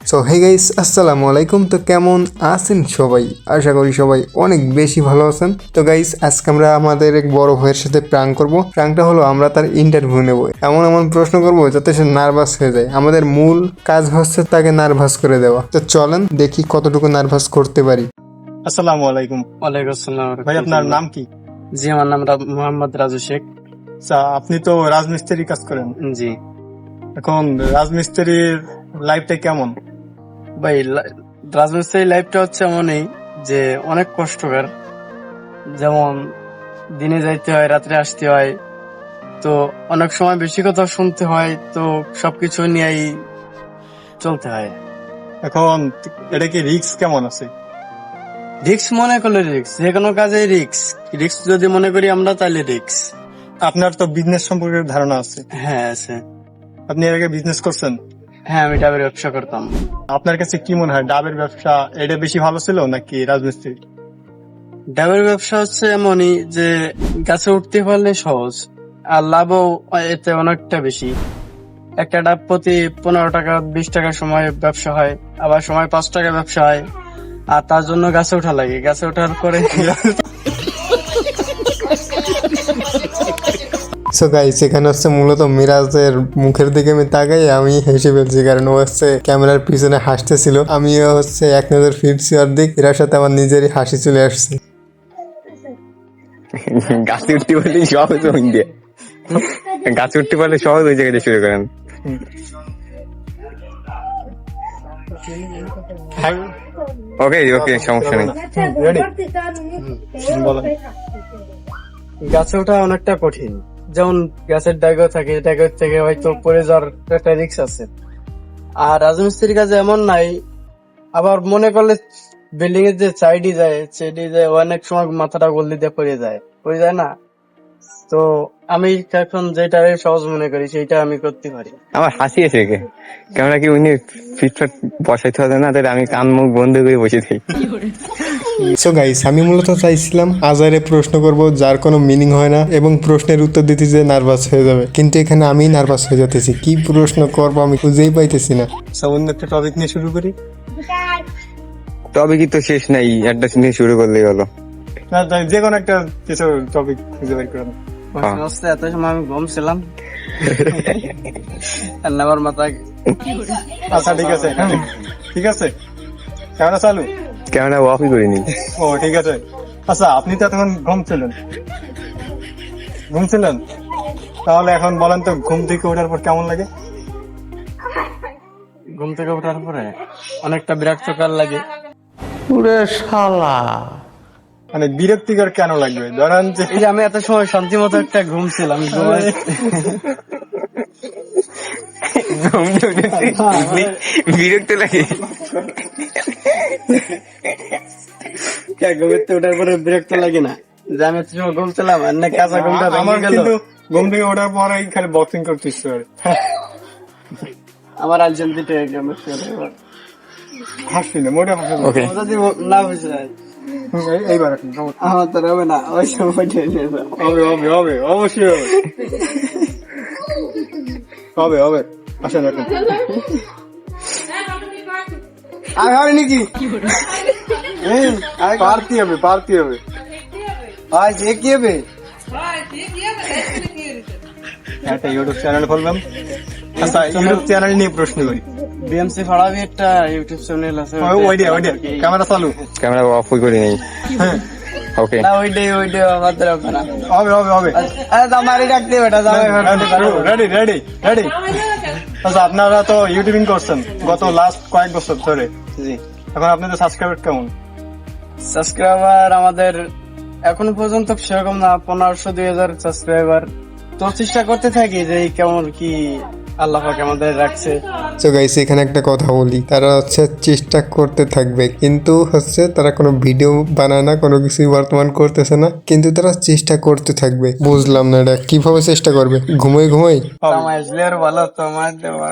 So hey guys, আসসালামু আলাইকুম। তো কেমন আছেন সবাই? আশা করি সবাই অনেক বেশি ভালো আছেন। তো গাইস, আজকে আমরা আমাদের এক বড় ভাইয়ের সাথে প্র্যাঙ্ক করব। প্র্যাঙ্কটা হলো আমরা তার ইন্টারভিউ নেব, এমন এমন প্রশ্ন করব যাতে সে নার্ভাস হয়ে যায়। আমাদের মূল কাজ হচ্ছে তাকে নার্ভাস করে দেওয়া। তো চলেন দেখি কতটুকু নার্ভাস করতে পারি। আসসালামু আলাইকুম। ওয়ালাইকুম আসসালাম। ভাই, আপনার নাম কি? জি, আমার নাম মোহাম্মদ রাজু শেখ। আচ্ছা, আপনি তো রাজমিস্ত্রি কাজ করেন। জি এখন রাজমিস্ত্রির লাইফটা কেমন? ভাই, রাজমিস্ত্রি লাইফটা হচ্ছে এমনই যে অনেক কষ্টকর। যেমন দিনে যাইতে হয়, রাত্রে আসতে হয়, তো অনেক সময় বেশি কথা শুনতে হয়, তো সবকিছু নিয়েই চলতে হয়। এখন এটা কি রিস্ক কেমন আছে? রিক্স মনে করলে রিক্স, যে কোনো কাজে রিক্স। রিক্স যদি মনে করি আমরা, তাহলে রিক্স। আপনার তো বিজনেস সম্পর্কে ধারণা আছে। হ্যাঁ আছে। আপনি এর আগে বিজনেস করছেন? হ্যাঁ, আমি ডাবের ব্যবসা করতাম। আপনার কাছে কি মনে হয়, ডাবের ব্যবসা এটা বেশি ভালো ছিল নাকি রাজমিস্ত্রি? ডাবের ব্যবসা হচ্ছে এমনই যে গাছে উঠতে পারলে সহজ, আর লাভও এতে অনেকটা বেশি। একটা ডাব প্রতি 15 টাকা 20 টাকা সময় ব্যবসা হয়, আবার সময় 5 টাকা ব্যবসা হয়। আর তার জন্য গাছে ওঠা লাগে, গাছে ওঠার পরে সো গাইস, এখানে হচ্ছে মূলত মিরাজের মুখের দিকে আমি তাকাই, আমি হেসে ফেলছি, কারণ ও হচ্ছে ক্যামেরার পিছনে হাসতেছিল। আমিও হচ্ছে এক নজর ফিরছি অর্ধেক, এর সাথে আমার নিজেরই হাসি চলে আসছে। গাছে উঠতে পারলে সহজ ওই দিয়ে গাছে উঠতে পারলে সহজ ওই জায়গাটা শুরু করেন। ওকে ওকে, সমস্যা নেই। গাছে ওঠা অনেকটা কঠিন। যেমন গাছের ডাইগো থাকে, ডাইগো থেকে হয়তো পড়ে যাওয়ার একটা রিস্ক আছে। আর রাজমিস্ত্রির কাজে এমন নাই। আবার মনে করলে বিল্ডিং এর যে সাইডে যায় অনেক সময় মাথাটা গল্লি দিয়ে পড়ে যায় না। তো আমি এখন যেটা সহজ মনে করি সেইটা আমি করতে পারি। আমার হাসি এসে গে কেমন কি উনি ফিটফাট বসাইতে হবে না, তাহলে আমি কান মুখ বন্ধ করে বসে থাকি। সো গাইস, আমি মূলত চাইছিলাম আজারে প্রশ্ন করব যার কোনো মিনিং হয় না এবং প্রশ্নের উত্তর দিতে যে নার্ভাস হয়ে যাবে, কিন্তু এখানে আমি নার্ভাস হয়ে যেতেছি। কি প্রশ্ন করবো আমি খুঁজেই পাইতেছি না। অন্য একটা টপিক নিয়ে শুরু করি। তবে কি তো শেষ নাই, একটা নিয়ে শুরু করলেই হলো। না, যে কোনো একটা কিছু টপিক খুঁজে বের করেন। এত সময় আমি ঘুমছিলাম, আমার মাথা। আচ্ছা, ঠিক আছে, ঠিক আছে, ক্যামেরা চালু। ক্যামেরা অফই করিনি। ও ঠিক আছে। আচ্ছা, আপনি তো এতক্ষণ ঘুমছিলেন, তাহলে এখন বলেন তো, ঘুম থেকে ওঠার পর কেমন লাগে? ঘুম থেকে ওঠার পরে অনেকটা বিরক্তকর লাগে। মানে বিরক্তিকর কেন লাগবে? ধরেন যে এই যে আমি এত সময় শান্তি মতো একটা ঘুমছিলাম, বিরক্ত লাগে। ঘুমেতে ওঠার পরে বিরক্ত লাগে না যে আমি এত সময় ঘুমছিলাম, আর না কাঁচা ঘুমটা আমার ভেঙে গেল। কিন্তু ঘুম থেকে ওঠার পরে খালি বক্সিং করতে ইচ্ছে করে। আমার আলজাম দিতে হাসি না, মোটা হাসি না। ওকে, যদি না বুঝে যায় এইবার এখন আমার তো হবে না, ওই সময় হবে হবে হবে, অবশ্যই হবে, হবে হবে। আসেন এখন। আমি হবে নাকি পারতি হবে। আজ যে কি হবে? একটা ইউটিউব চ্যানেল খুললাম। আচ্ছা, ইউটিউব চ্যানেল নিয়ে প্রশ্ন করি। বিএমসি ফাড়াবি একটা ইউটিউব চ্যানেল আছে, ওইটা ক্যামেরা চালু। ক্যামেরা অফই করি নেই। হ্যাঁ, ওকে, না ওইটাই আমাদের হবে না। হবে হবে হবে। আমারই ডাকতে বেটা যাবে। Ready ready ready. আচ্ছা, আপনারা তো ইউটিউবিং করছেন গত লাস্ট কয়েক বছর ধরে। জি, এখন আপনাদের সাবস্ক্রাইবার কেমন? সাবস্ক্রাইবার আমাদের এখনো পর্যন্ত সেরকম না, 1500-2000 সাবস্ক্রাইবার। তো চেষ্টা করতে থাকি যে কেমন কি আল্লাহ পাক আমাদের রাখছে। তো গাইস, এখানে একটা কথা বলি, তারা হচ্ছে চেষ্টা করতে থাকবে, কিন্তু হচ্ছে তারা কোনো ভিডিও বানায় না, কোনো কিছুই বর্তমান করতেছে না, কিন্তু তারা চেষ্টা করতে থাকবে। বুঝলাম না এটা কিভাবে চেষ্টা করবে? ঘুমোই তোমায় আসলে আর ভালো, তোমার দেওয়া